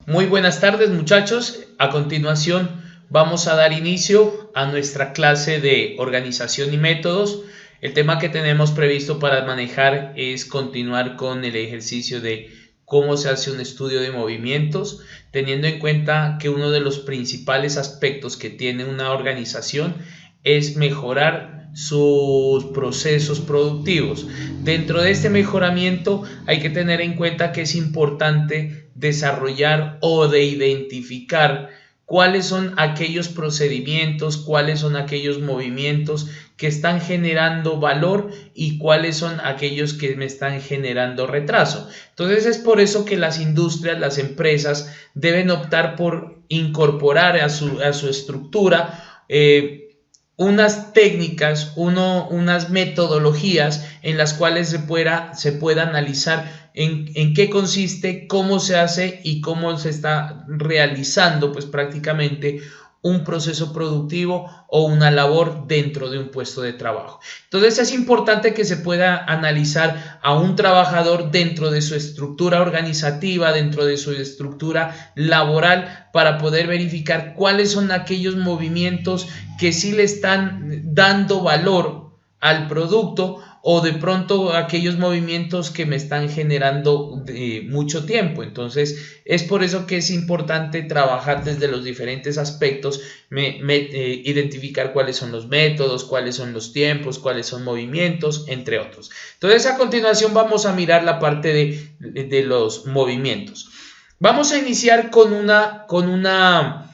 Muy buenas tardes, muchachos. A continuación vamos a dar inicio a nuestra clase de organización y métodos. El tema que tenemos previsto para manejar es continuar con el ejercicio de cómo se hace un estudio de movimientos, teniendo en cuenta que uno de los principales aspectos que tiene una organización es mejorar sus procesos productivos. Dentro de este mejoramiento hay que tener en cuenta que es importante desarrollar o de identificar cuáles son aquellos procedimientos, cuáles son aquellos movimientos que están generando valor y cuáles son aquellos que me están generando retraso. Entonces es por eso que las industrias, las empresas deben optar por incorporar a su estructura unas técnicas, unas metodologías en las cuales se pueda analizar en qué consiste, cómo se hace y cómo se está realizando pues prácticamente un proceso productivo o una labor dentro de un puesto de trabajo. Entonces es importante que se pueda analizar a un trabajador dentro de su estructura organizativa, dentro de su estructura laboral, para poder verificar cuáles son aquellos movimientos que sí le están dando valor al producto o de pronto aquellos movimientos que me están generando mucho tiempo. Entonces es por eso que es importante trabajar desde los diferentes aspectos, identificar cuáles son los métodos, cuáles son los tiempos, cuáles son movimientos, entre otros. Entonces a continuación vamos a mirar la parte de los movimientos. Vamos a iniciar con una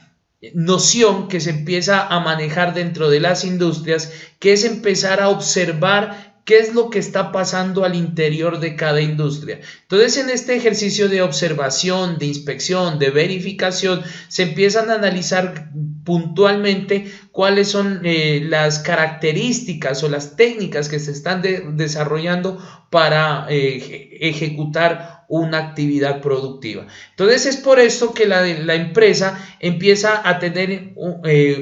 noción que se empieza a manejar dentro de las industrias, que es empezar a observar qué es lo que está pasando al interior de cada industria. Entonces, en este ejercicio de observación, de inspección, de verificación, se empiezan a analizar puntualmente cuáles son las características o las técnicas que se están desarrollando para ejecutar una actividad productiva. Entonces es por esto que la empresa empieza a tener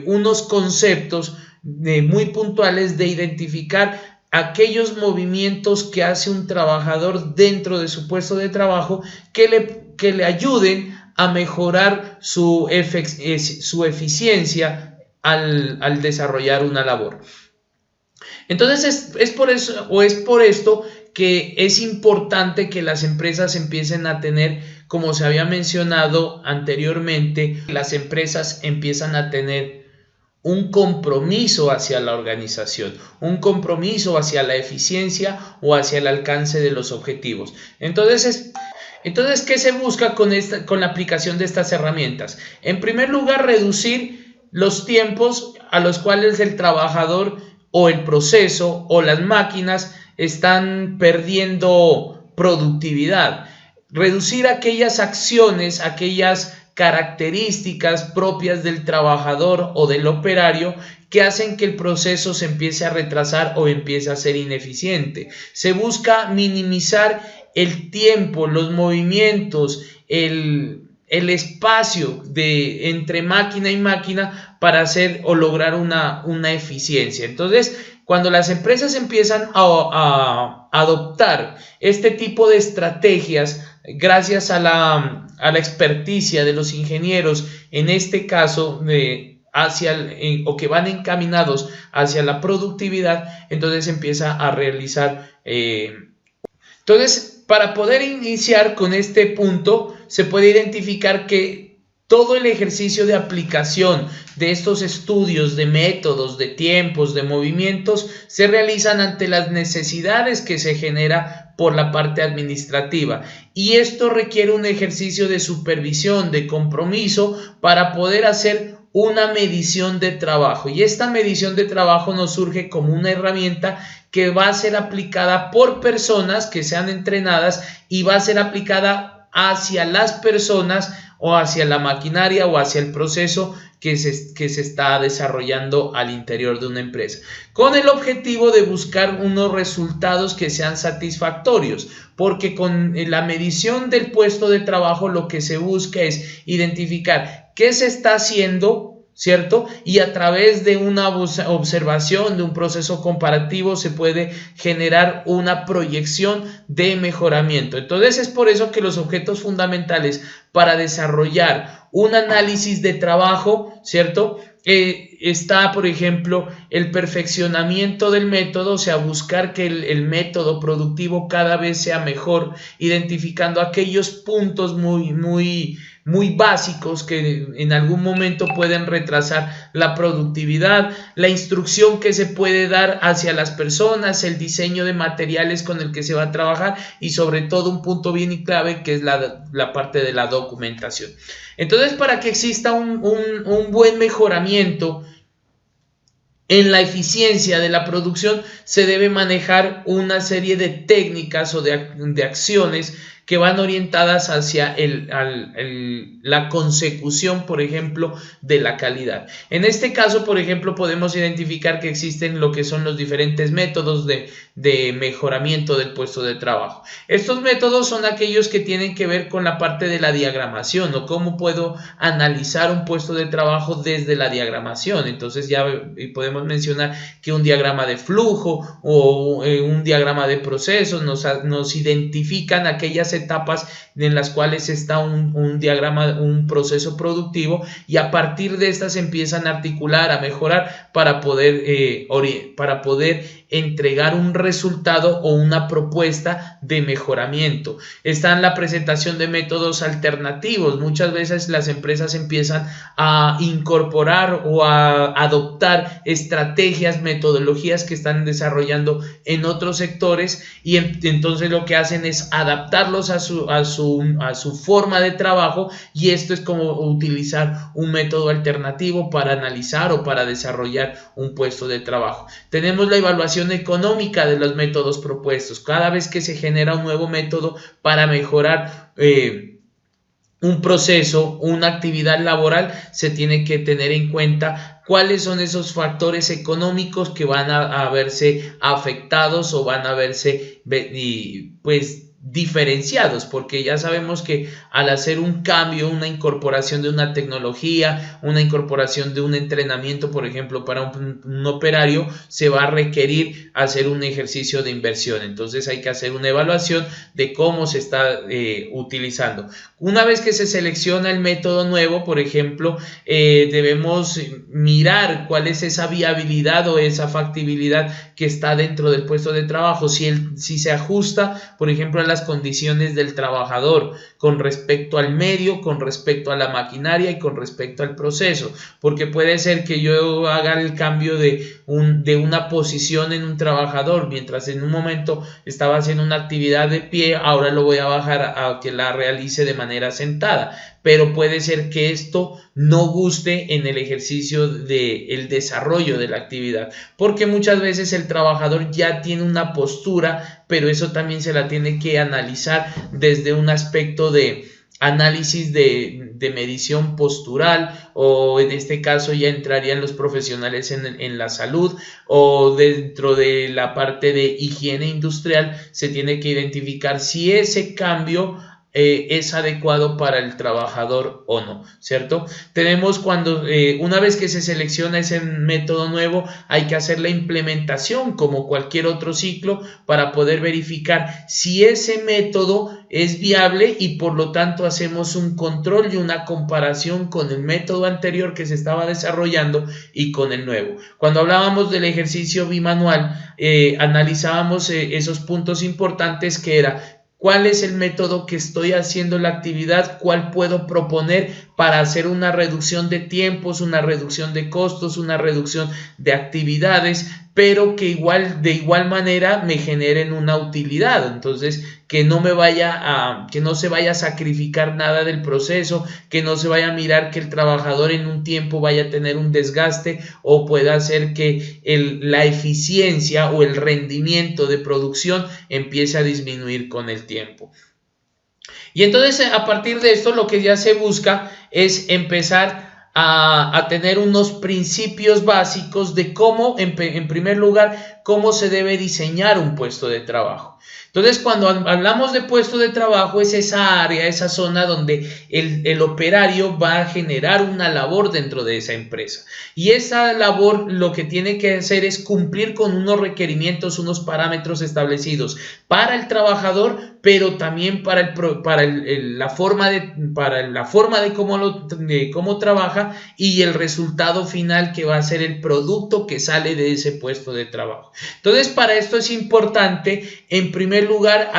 unos conceptos muy puntuales de identificar aquellos movimientos que hace un trabajador dentro de su puesto de trabajo que le ayuden a mejorar su eficiencia al desarrollar una labor. Entonces es por esto que es importante que las empresas empiecen a tener, como se había mencionado anteriormente, las empresas empiezan a tener un compromiso hacia la organización, un compromiso hacia la eficiencia o hacia el alcance de los objetivos. Entonces, ¿qué se busca con la aplicación de estas herramientas? En primer lugar, reducir los tiempos a los cuales el trabajador o el proceso o las máquinas están perdiendo productividad. Reducir aquellas acciones, aquellas características propias del trabajador o del operario que hacen que el proceso se empiece a retrasar o empiece a ser ineficiente. Se busca minimizar el tiempo, los movimientos, el espacio entre máquina y máquina para hacer o lograr una eficiencia. Entonces, cuando las empresas empiezan a adoptar este tipo de estrategias, gracias a la experticia de los ingenieros, en este caso o que van encaminados hacia la productividad, entonces empieza a realizar. Entonces, para poder iniciar con este punto, se puede identificar que todo el ejercicio de aplicación de estos estudios de métodos, de tiempos, de movimientos, se realizan ante las necesidades que se genera por la parte administrativa. Y esto requiere un ejercicio de supervisión, de compromiso, para poder hacer una medición de trabajo. Y esta medición de trabajo nos surge como una herramienta que va a ser aplicada por personas que sean entrenadas y va a ser aplicada hacia las personas o hacia la maquinaria o hacia el proceso que se está desarrollando al interior de una empresa, con el objetivo de buscar unos resultados que sean satisfactorios, porque con la medición del puesto de trabajo lo que se busca es identificar qué se está haciendo, ¿cierto? Y a través de una observación, de un proceso comparativo, se puede generar una proyección de mejoramiento. Entonces es por eso que los objetos fundamentales para desarrollar un análisis de trabajo, ¿cierto? Está, por ejemplo, el perfeccionamiento del método, o sea, buscar que el método productivo cada vez sea mejor, identificando aquellos puntos muy básicos que en algún momento pueden retrasar la productividad, la instrucción que se puede dar hacia las personas, el diseño de materiales con el que se va a trabajar y sobre todo un punto bien y clave que es la parte de la documentación. Entonces, para que exista un buen mejoramiento en la eficiencia de la producción, se debe manejar una serie de técnicas o de acciones que van orientadas hacia la consecución, por ejemplo, de la calidad. En este caso, por ejemplo, podemos identificar que existen lo que son los diferentes métodos de mejoramiento del puesto de trabajo. Estos métodos son aquellos que tienen que ver con la parte de la diagramación o cómo puedo analizar un puesto de trabajo desde la diagramación. Entonces ya podemos mencionar que un diagrama de flujo o un diagrama de procesos nos identifican aquellas etapas en las cuales está un diagrama, un proceso productivo, y a partir de estas empiezan a articular, a mejorar para poder entregar un resultado o una propuesta de mejoramiento. Está en la presentación de métodos alternativos. Muchas veces las empresas empiezan a incorporar o a adoptar estrategias, metodologías que están desarrollando en otros sectores, y entonces lo que hacen es adaptarlos a su forma de trabajo, y esto es como utilizar un método alternativo para analizar o para desarrollar un puesto de trabajo. Tenemos la evaluación económica de los métodos propuestos. Cada vez que se genera un nuevo método para mejorar un proceso, una actividad laboral, se tiene que tener en cuenta cuáles son esos factores económicos que van a verse afectados o van a verse diferenciados, porque ya sabemos que al hacer un cambio, una incorporación de una tecnología, una incorporación de un entrenamiento, por ejemplo, para un operario, se va a requerir hacer un ejercicio de inversión. Entonces hay que hacer una evaluación de cómo se está utilizando. Una vez que se selecciona el método nuevo, por ejemplo, debemos mirar cuál es esa viabilidad o esa factibilidad que está dentro del puesto de trabajo, si se ajusta, por ejemplo, a las condiciones del trabajador con respecto al medio, con respecto a la maquinaria y con respecto al proceso, porque puede ser que yo haga el cambio de una posición en un trabajador, mientras en un momento estaba haciendo una actividad de pie, ahora lo voy a bajar a que la realice de manera sentada, pero puede ser que esto no guste en el ejercicio del desarrollo de la actividad, porque muchas veces el trabajador ya tiene una postura, pero eso también se la tiene que analizar desde un aspecto de análisis de medición postural, o en este caso ya entrarían los profesionales en la salud, o dentro de la parte de higiene industrial se tiene que identificar si ese cambio es adecuado para el trabajador o no, ¿cierto? Tenemos una vez que se selecciona ese método nuevo, hay que hacer la implementación como cualquier otro ciclo para poder verificar si ese método es viable, y por lo tanto hacemos un control y una comparación con el método anterior que se estaba desarrollando y con el nuevo. Cuando hablábamos del ejercicio bimanual, analizábamos esos puntos importantes, que era: ¿cuál es el método que estoy haciendo la actividad? ¿Cuál puedo proponer para hacer una reducción de tiempos, una reducción de costos, una reducción de actividades, pero que de igual manera me generen una utilidad? Entonces, que no se vaya a sacrificar nada del proceso, que no se vaya a mirar que el trabajador en un tiempo vaya a tener un desgaste o pueda hacer que la eficiencia o el rendimiento de producción empiece a disminuir con el tiempo. Y entonces, a partir de esto, lo que ya se busca es empezar a tener unos principios básicos de cómo, en primer lugar, cómo se debe diseñar un puesto de trabajo. Entonces, cuando hablamos de puesto de trabajo, es esa área, esa zona donde el operario va a generar una labor dentro de esa empresa. Y esa labor lo que tiene que hacer es cumplir con unos requerimientos, unos parámetros establecidos para el trabajador, pero también para la forma de cómo trabaja y el resultado final que va a ser el producto que sale de ese puesto de trabajo. Entonces, para esto es importante, en primer lugar,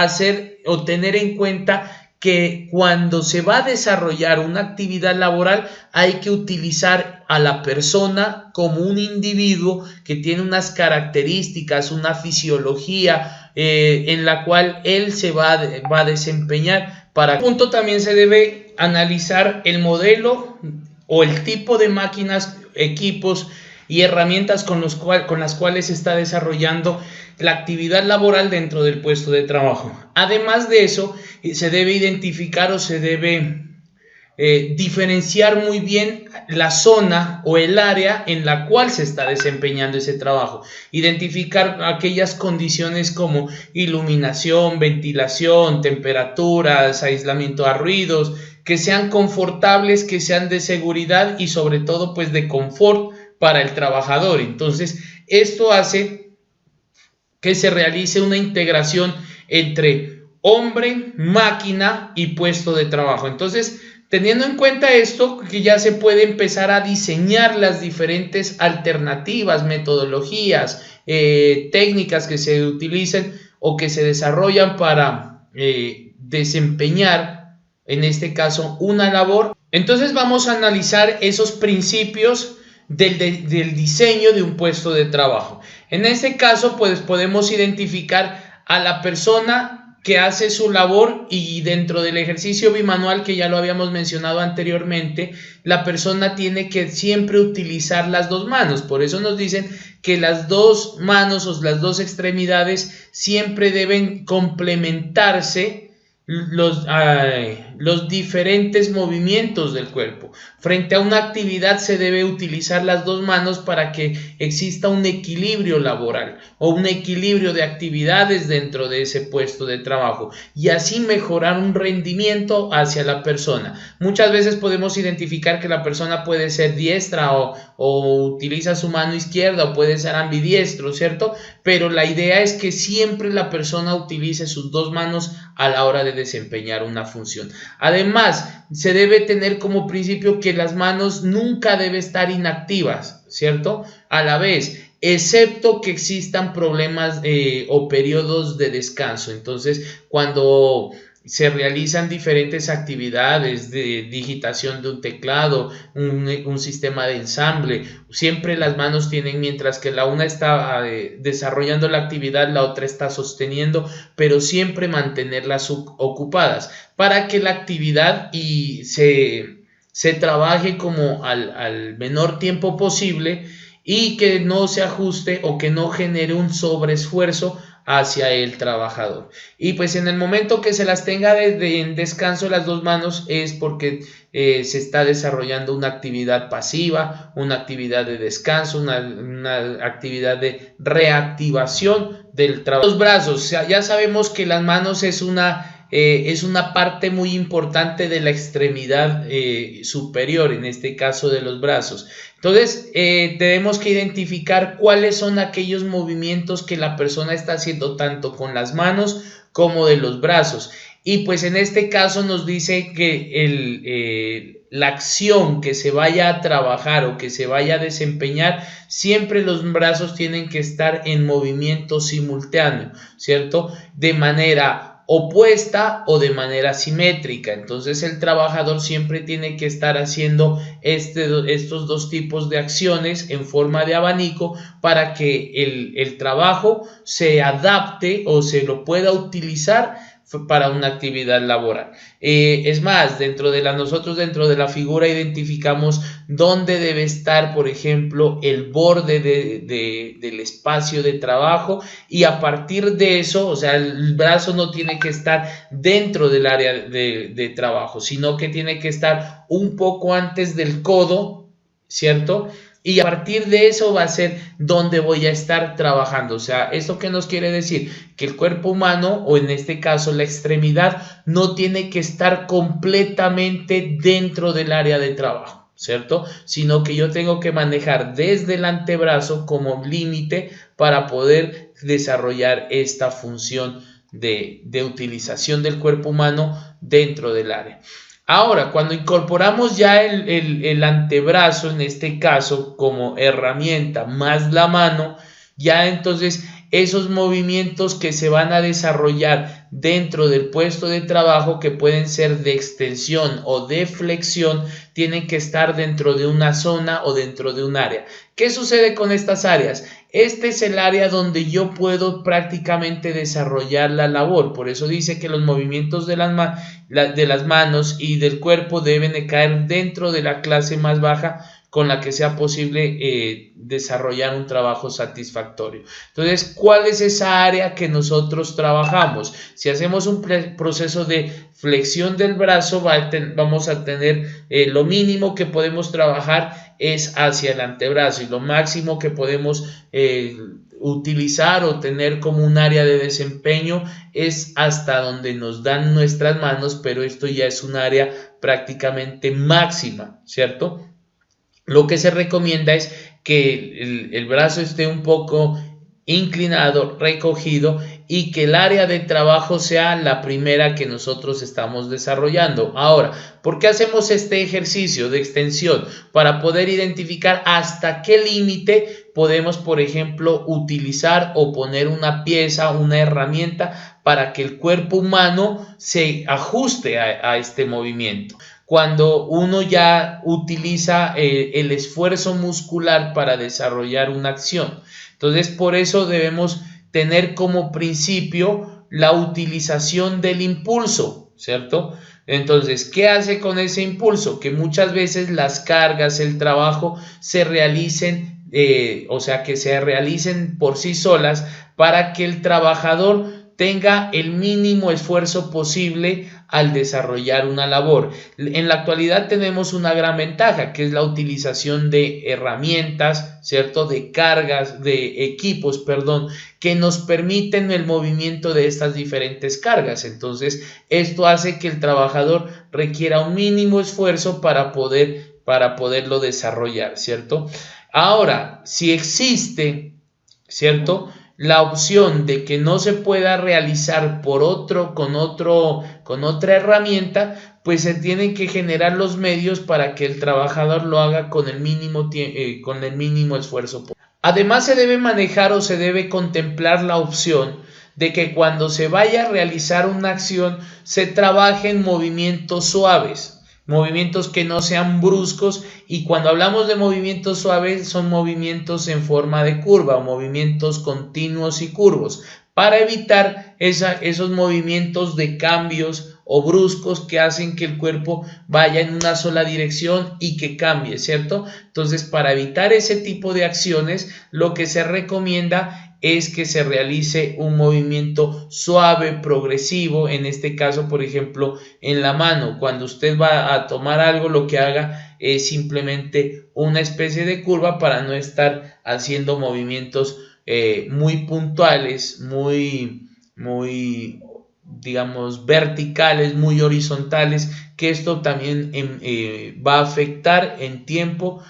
tener en cuenta que cuando se va a desarrollar una actividad laboral hay que utilizar a la persona como un individuo que tiene unas características, una fisiología en la cual él se va a desempeñar. Para este punto también se debe analizar el modelo o el tipo de máquinas, equipos y herramientas con las cuales se está desarrollando la actividad laboral dentro del puesto de trabajo. Además de eso, se debe identificar o se debe diferenciar muy bien la zona o el área en la cual se está desempeñando ese trabajo. Identificar aquellas condiciones como iluminación, ventilación, temperaturas, aislamiento a ruidos, que sean confortables, que sean de seguridad y sobre todo pues de confort para el trabajador. Entonces, esto hace que se realice una integración entre hombre, máquina y puesto de trabajo. Entonces, teniendo en cuenta esto, que ya se puede empezar a diseñar las diferentes alternativas, metodologías, técnicas que se utilicen o que se desarrollan para desempeñar, en este caso, una labor. Entonces vamos a analizar esos principios del diseño de un puesto de trabajo. En este caso, pues podemos identificar a la persona que hace su labor y dentro del ejercicio bimanual que ya lo habíamos mencionado anteriormente, la persona tiene que siempre utilizar las dos manos. Por eso nos dicen que las dos manos o las dos extremidades siempre deben complementarse los diferentes movimientos del cuerpo. Frente a una actividad se debe utilizar las dos manos para que exista un equilibrio laboral o un equilibrio de actividades dentro de ese puesto de trabajo y así mejorar un rendimiento hacia la persona. Muchas veces podemos identificar que la persona puede ser diestra o utiliza su mano izquierda o puede ser ambidiestro, ¿cierto? Pero la idea es que siempre la persona utilice sus dos manos a la hora de desempeñar una función. Además, se debe tener como principio que las manos nunca deben estar inactivas, ¿cierto? A la vez, excepto que existan problemas o periodos de descanso. Entonces, cuando se realizan diferentes actividades de digitación de un teclado, un sistema de ensamble, siempre las manos tienen, mientras que la una está desarrollando la actividad, la otra está sosteniendo, pero siempre mantenerlas ocupadas para que la actividad se trabaje como al menor tiempo posible y que no se ajuste o que no genere un sobreesfuerzo hacia el trabajador. Y pues en el momento que se las tenga en descanso las dos manos es porque se está desarrollando una actividad pasiva, una actividad de descanso, una actividad de reactivación del trabajo. Los brazos, o sea, ya sabemos que las manos es una parte muy importante de la extremidad superior, en este caso de los brazos. Entonces, tenemos que identificar cuáles son aquellos movimientos que la persona está haciendo tanto con las manos como de los brazos. Y pues en este caso nos dice que la acción que se vaya a trabajar o que se vaya a desempeñar, siempre los brazos tienen que estar en movimiento simultáneo, ¿cierto? De manera opuesta o de manera simétrica. Entonces el trabajador siempre tiene que estar haciendo estos dos tipos de acciones en forma de abanico para que el trabajo se adapte o se lo pueda utilizar para una actividad laboral. Es más, nosotros dentro de la figura identificamos dónde debe estar, por ejemplo, el borde del espacio de trabajo, y a partir de eso, o sea, el brazo no tiene que estar dentro del área de trabajo, sino que tiene que estar un poco antes del codo, ¿cierto? Y a partir de eso va a ser donde voy a estar trabajando. O sea, ¿esto qué nos quiere decir? Que el cuerpo humano, o en este caso la extremidad, no tiene que estar completamente dentro del área de trabajo, ¿cierto? Sino que yo tengo que manejar desde el antebrazo como límite para poder desarrollar esta función de utilización del cuerpo humano dentro del área. Ahora, cuando incorporamos ya el antebrazo, en este caso, como herramienta, más la mano, ya entonces esos movimientos que se van a desarrollar dentro del puesto de trabajo, que pueden ser de extensión o de flexión, tienen que estar dentro de una zona o dentro de un área. ¿Qué sucede con estas áreas? Este es el área donde yo puedo prácticamente desarrollar la labor. Por eso dice que los movimientos de las manos y del cuerpo deben de caer dentro de la clase más baja con la que sea posible desarrollar un trabajo satisfactorio. Entonces, ¿cuál es esa área que nosotros trabajamos? Si hacemos un proceso de flexión del brazo, vamos a tener lo mínimo que podemos trabajar es hacia el antebrazo, y lo máximo que podemos utilizar o tener como un área de desempeño es hasta donde nos dan nuestras manos, pero esto ya es un área prácticamente máxima, ¿cierto? Lo que se recomienda es que el brazo esté un poco inclinado, recogido, y que el área de trabajo sea la primera que nosotros estamos desarrollando. Ahora, ¿por qué hacemos este ejercicio de extensión? Para poder identificar hasta qué límite podemos, por ejemplo, utilizar o poner una pieza, una herramienta para que el cuerpo humano se ajuste a este movimiento. Cuando uno ya utiliza el esfuerzo muscular para desarrollar una acción. Entonces, por eso debemos tener como principio la utilización del impulso, ¿cierto? Entonces, ¿qué hace con ese impulso? Que muchas veces las cargas, el trabajo se realicen, que se realicen por sí solas para que el trabajador tenga el mínimo esfuerzo posible al desarrollar una labor. En la actualidad tenemos una gran ventaja, que es la utilización de herramientas, ¿cierto? De cargas, de equipos, perdón, que nos permiten el movimiento de estas diferentes cargas. Entonces, esto hace que el trabajador requiera un mínimo esfuerzo para poderlo desarrollar, ¿cierto? Ahora, si existe, ¿cierto?, la opción de que no se pueda realizar con otra herramienta, pues se tienen que generar los medios para que el trabajador lo haga con el mínimo esfuerzo. Además, se debe manejar o se debe contemplar la opción de que cuando se vaya a realizar una acción se trabaje en movimientos suaves. Movimientos que no sean bruscos, y cuando hablamos de movimientos suaves son movimientos en forma de curva o movimientos continuos y curvos, para evitar esos movimientos de cambios o bruscos que hacen que el cuerpo vaya en una sola dirección y que cambie, ¿cierto? Entonces, para evitar ese tipo de acciones, lo que se recomienda es que se realice un movimiento suave, progresivo. En este caso, por ejemplo, en la mano, cuando usted va a tomar algo, lo que haga es simplemente una especie de curva para no estar haciendo movimientos muy puntuales, muy digamos verticales, muy horizontales, que esto también va a afectar en tiempo.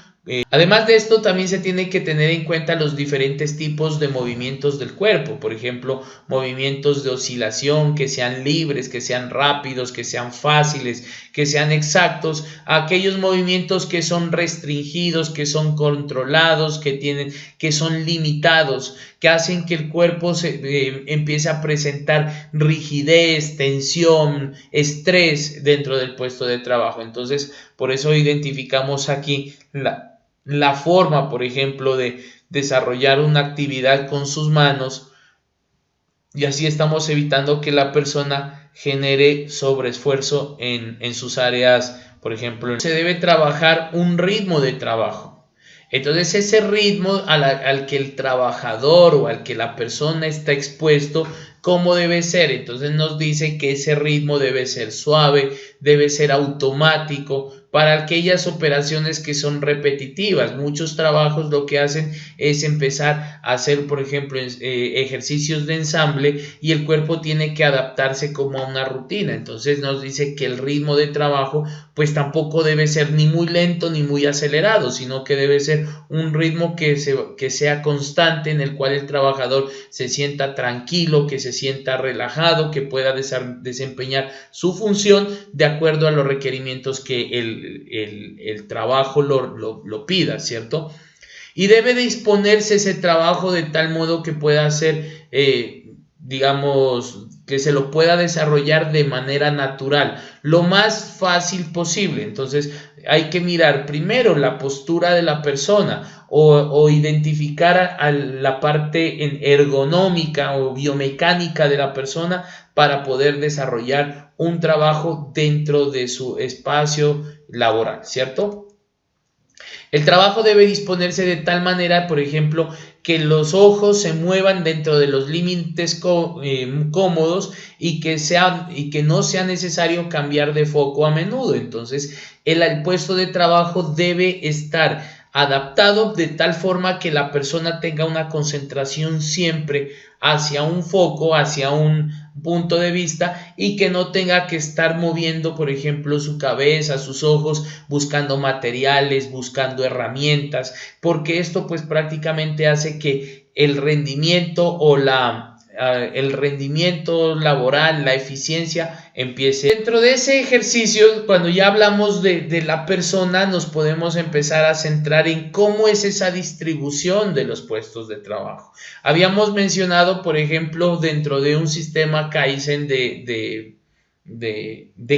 Además de esto, también se tiene que tener en cuenta los diferentes tipos de movimientos del cuerpo. Por ejemplo, movimientos de oscilación que sean libres, que sean rápidos, que sean fáciles, que sean exactos. Aquellos movimientos que son restringidos, que son controlados, que son limitados, que hacen que el cuerpo empiece a presentar rigidez, tensión, estrés dentro del puesto de trabajo. Entonces, por eso identificamos aquí la forma, por ejemplo, de desarrollar una actividad con sus manos, y así estamos evitando que la persona genere sobreesfuerzo en sus áreas. Por ejemplo, se debe trabajar un ritmo de trabajo. Entonces, ese ritmo al que el trabajador o al que la persona está expuesto, ¿cómo debe ser? Entonces nos dice que ese ritmo debe ser suave, debe ser automático, para aquellas operaciones que son repetitivas. Muchos trabajos lo que hacen es empezar a hacer, por ejemplo, ejercicios de ensamble y el cuerpo tiene que adaptarse como a una rutina. Entonces nos dice que el ritmo de trabajo pues tampoco debe ser ni muy lento ni muy acelerado, sino que debe ser un ritmo que sea constante, en el cual el trabajador se sienta tranquilo, que se sienta relajado, que pueda desempeñar su función de acuerdo a los requerimientos que el trabajo lo pida, ¿cierto? Y debe disponerse ese trabajo de tal modo que pueda ser, digamos, que se lo pueda desarrollar de manera natural, lo más fácil posible. Entonces hay que mirar primero la postura de la persona o identificar a la parte ergonómica o biomecánica de la persona para poder desarrollar un trabajo dentro de su espacio laboral, ¿cierto? El trabajo debe disponerse de tal manera, por ejemplo, que los ojos se muevan dentro de los límites cómodos y que no sea necesario cambiar de foco a menudo. Entonces, el puesto de trabajo debe estar adaptado de tal forma que la persona tenga una concentración siempre hacia un foco, hacia un punto de vista, y que no tenga que estar moviendo, por ejemplo, su cabeza, sus ojos, buscando materiales, buscando herramientas, porque esto pues prácticamente hace que el rendimiento el rendimiento laboral, la eficiencia empiece. Dentro de ese ejercicio, cuando ya hablamos de la persona, nos podemos empezar a centrar en cómo es esa distribución de los puestos de trabajo. Habíamos mencionado, por ejemplo, dentro de un sistema Kaizen de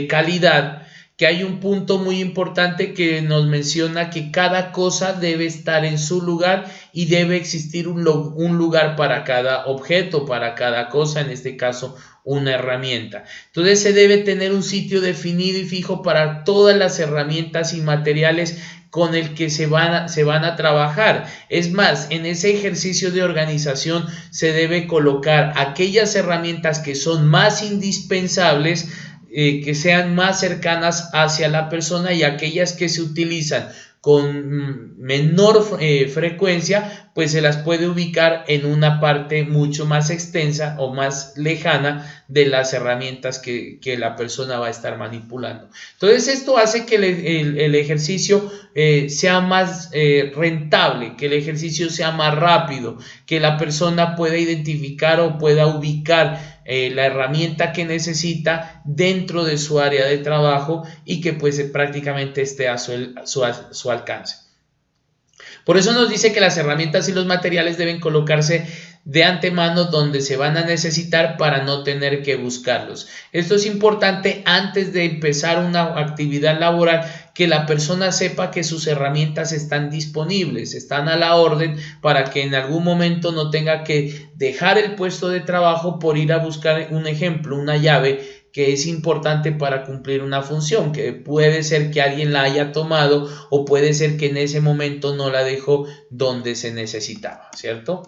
calidad, que hay un punto muy importante que nos menciona que cada cosa debe estar en su lugar y debe existir un lugar para cada objeto, para cada cosa, en este caso una herramienta. Entonces se debe tener un sitio definido y fijo para todas las herramientas y materiales con el que se van a trabajar. Es más, en ese ejercicio de organización se debe colocar aquellas herramientas que son más indispensables, que sean más cercanas hacia la persona, y aquellas que se utilizan con menor frecuencia, pues se las puede ubicar en una parte mucho más extensa o más lejana de las herramientas que la persona va a estar manipulando. Entonces esto hace que el ejercicio sea más rentable, que el ejercicio sea más rápido, que la persona pueda identificar o pueda ubicar la herramienta que necesita dentro de su área de trabajo y que pues prácticamente esté a su alcance. Por eso nos dice que las herramientas y los materiales deben colocarse de antemano donde se van a necesitar para no tener que buscarlos. Esto es importante antes de empezar una actividad laboral, que la persona sepa que sus herramientas están disponibles, están a la orden, para que en algún momento no tenga que dejar el puesto de trabajo por ir a buscar un ejemplo, una llave que es importante para cumplir una función, que puede ser que alguien la haya tomado o puede ser que en ese momento no la dejó donde se necesitaba, ¿cierto?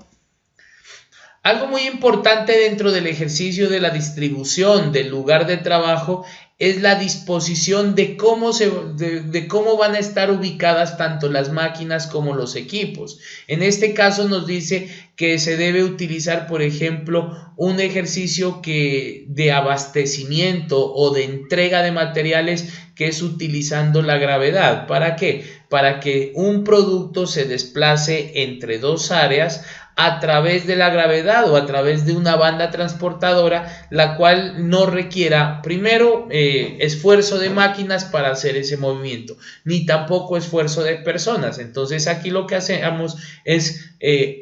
Algo muy importante dentro del ejercicio de la distribución del lugar de trabajo es la disposición de cómo van a estar ubicadas tanto las máquinas como los equipos. En este caso nos dice que se debe utilizar, por ejemplo, un ejercicio de abastecimiento o de entrega de materiales, que es utilizando la gravedad. ¿Para qué? Para que un producto se desplace entre dos áreas a través de la gravedad o a través de una banda transportadora, la cual no requiera primero esfuerzo de máquinas para hacer ese movimiento, ni tampoco esfuerzo de personas. Entonces aquí lo que hacemos es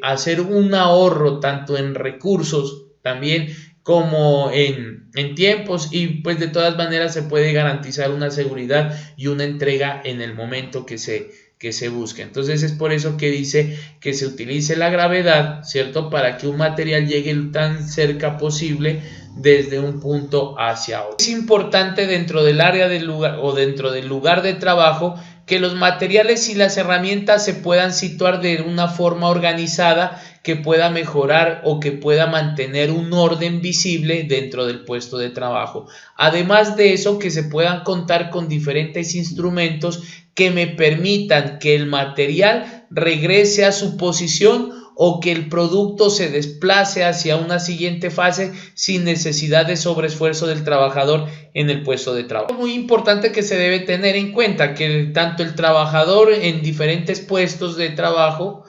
hacer un ahorro tanto en recursos también como en tiempos, y pues de todas maneras se puede garantizar una seguridad y una entrega en el momento que se busque. Entonces es por eso que dice que se utilice la gravedad, ¿cierto? Para que un material llegue tan cerca posible desde un punto hacia otro. Es importante dentro del área del lugar o dentro del lugar de trabajo que los materiales y las herramientas se puedan situar de una forma organizada, que pueda mejorar o que pueda mantener un orden visible dentro del puesto de trabajo. Además de eso, que se puedan contar con diferentes instrumentos que me permitan que el material regrese a su posición o que el producto se desplace hacia una siguiente fase sin necesidad de sobreesfuerzo del trabajador en el puesto de trabajo. Es muy importante que se debe tener en cuenta que tanto el trabajador en diferentes puestos de trabajo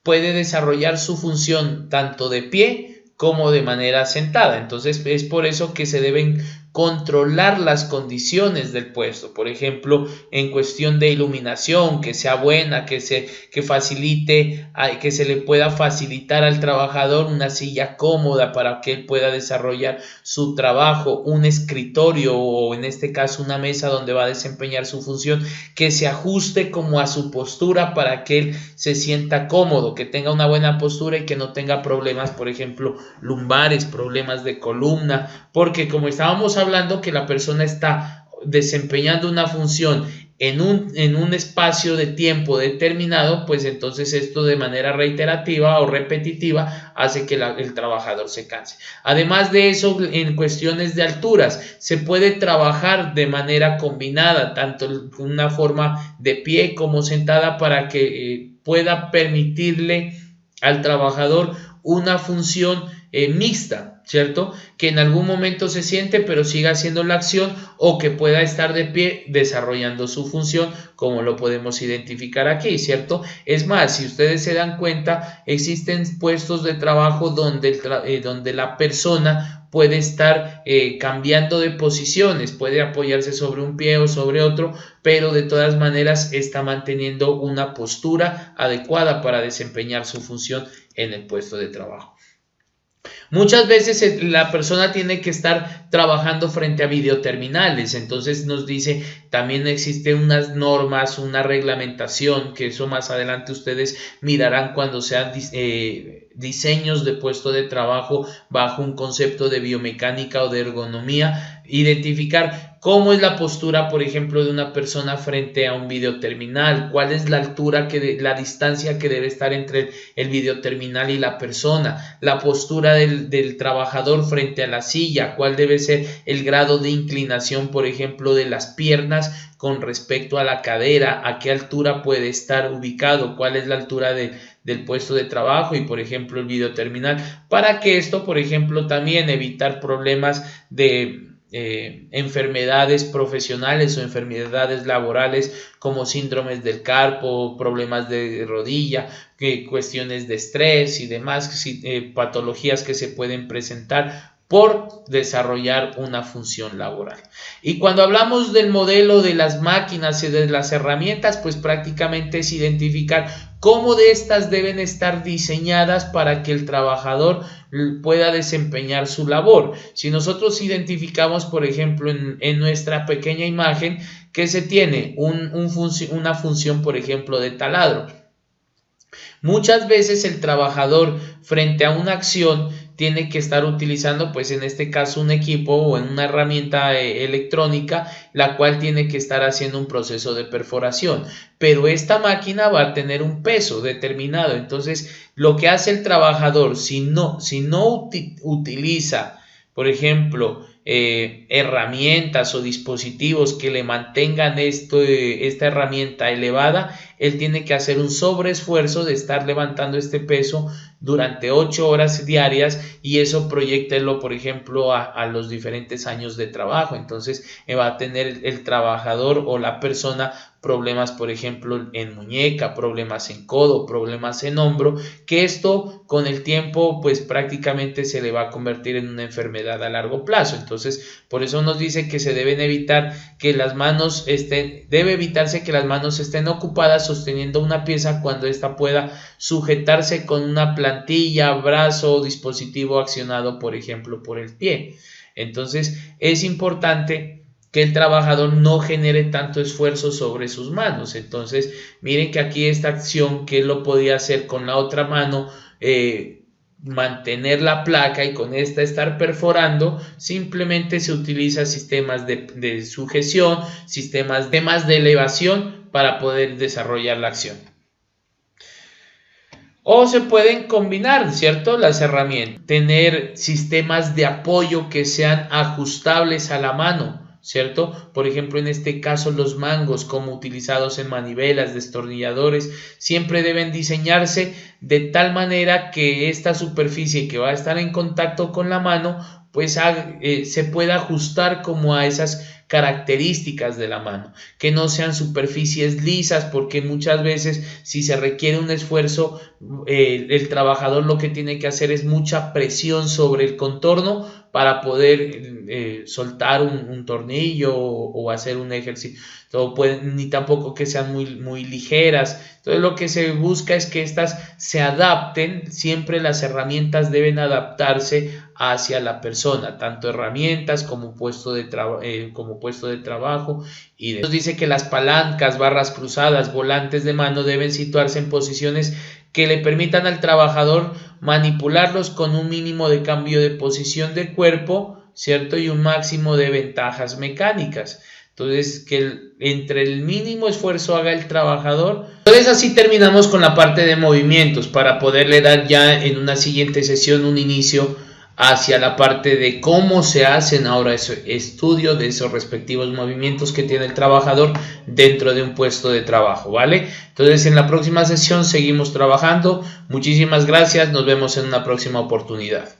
puede desarrollar su función tanto de pie como de manera sentada. Entonces es por eso que se deben controlar las condiciones del puesto, por ejemplo, en cuestión de iluminación, que sea buena, que facilite, que se le pueda facilitar al trabajador una silla cómoda para que él pueda desarrollar su trabajo, un escritorio o en este caso una mesa donde va a desempeñar su función, que se ajuste como a su postura para que él se sienta cómodo, que tenga una buena postura y que no tenga problemas, por ejemplo, lumbares, problemas de columna, porque como estábamos hablando que la persona está desempeñando una función en un espacio de tiempo determinado, pues entonces esto de manera reiterativa o repetitiva hace que el trabajador se canse. Además de eso, en cuestiones de alturas, se puede trabajar de manera combinada, tanto una forma de pie como sentada para que pueda permitirle al trabajador una función mixta, ¿cierto? Que en algún momento se siente pero siga haciendo la acción o que pueda estar de pie desarrollando su función, como lo podemos identificar aquí, ¿cierto? Es más, si ustedes se dan cuenta, existen puestos de trabajo donde la persona puede estar cambiando de posiciones, puede apoyarse sobre un pie o sobre otro, pero de todas maneras está manteniendo una postura adecuada para desempeñar su función en el puesto de trabajo. Muchas veces la persona tiene que estar trabajando frente a videoterminales, entonces nos dice, también existe unas normas, una reglamentación, que eso más adelante ustedes mirarán cuando sean diseños de puesto de trabajo bajo un concepto de biomecánica o de ergonomía, identificar cómo es la postura, por ejemplo, de una persona frente a un videoterminal, cuál es la altura, la distancia que debe estar entre el videoterminal y la persona, la postura del trabajador frente a la silla, cuál debe ser el grado de inclinación, por ejemplo, de las piernas con respecto a la cadera, a qué altura puede estar ubicado, cuál es la altura del puesto de trabajo y, por ejemplo, el videoterminal, para que esto, por ejemplo, también evitar problemas de enfermedades profesionales o enfermedades laborales como síndromes del carpo, problemas de rodilla, cuestiones de estrés y demás, patologías que se pueden presentar por desarrollar una función laboral. Y cuando hablamos del modelo de las máquinas y de las herramientas, pues prácticamente es identificar cómo de estas deben estar diseñadas para que el trabajador pueda desempeñar su labor. Si nosotros identificamos, por ejemplo, en nuestra pequeña imagen que se tiene una función, por ejemplo, de taladro. Muchas veces el trabajador frente a una acción tiene que estar utilizando, pues en este caso, un equipo o en una herramienta electrónica, la cual tiene que estar haciendo un proceso de perforación. Pero esta máquina va a tener un peso determinado. Entonces, lo que hace el trabajador, si no utiliza, por ejemplo, herramientas o dispositivos que le mantengan esta herramienta elevada, él tiene que hacer un sobreesfuerzo de estar levantando este peso durante 8 horas diarias y eso proyéctelo, por ejemplo, a los diferentes años de trabajo. Entonces va a tener el trabajador o la persona problemas, por ejemplo, en muñeca, problemas en codo, problemas en hombro, que esto con el tiempo pues prácticamente se le va a convertir en una enfermedad a largo plazo. Entonces, por eso nos dice que se deben evitar que las manos debe evitarse que las manos estén ocupadas sosteniendo una pieza cuando ésta pueda sujetarse con una plantilla, brazo o dispositivo accionado, por ejemplo, por el pie. Entonces, es importante que el trabajador no genere tanto esfuerzo sobre sus manos. Entonces, miren que aquí esta acción que él lo podía hacer con la otra mano, mantener la placa y con esta estar perforando, simplemente se utiliza sistemas de sujeción, sistemas de elevación para poder desarrollar la acción. O se pueden combinar, ¿cierto? Las herramientas. Tener sistemas de apoyo que sean ajustables a la mano, ¿cierto? Por ejemplo, en este caso los mangos, como utilizados en manivelas, destornilladores, siempre deben diseñarse de tal manera que esta superficie que va a estar en contacto con la mano, pues se pueda ajustar como a esas características de la mano, que no sean superficies lisas, porque muchas veces si se requiere un esfuerzo, el trabajador lo que tiene que hacer es mucha presión sobre el contorno para poder soltar un tornillo o hacer un ejercicio. Ni tampoco que sean muy ligeras. Entonces lo que se busca es que estas se adapten. Siempre las herramientas deben adaptarse hacia la persona, tanto herramientas como puesto de trabajo. Y nos dice que las palancas, barras cruzadas, volantes de mano deben situarse en posiciones que le permitan al trabajador manipularlos con un mínimo de cambio de posición de cuerpo, ¿cierto? Y un máximo de ventajas mecánicas. Entonces, que entre el mínimo esfuerzo haga el trabajador. Entonces, así terminamos con la parte de movimientos para poderle dar ya en una siguiente sesión un inicio hacia la parte de cómo se hacen ahora ese estudio de esos respectivos movimientos que tiene el trabajador dentro de un puesto de trabajo, ¿vale? Entonces, en la próxima sesión seguimos trabajando. Muchísimas gracias, nos vemos en una próxima oportunidad.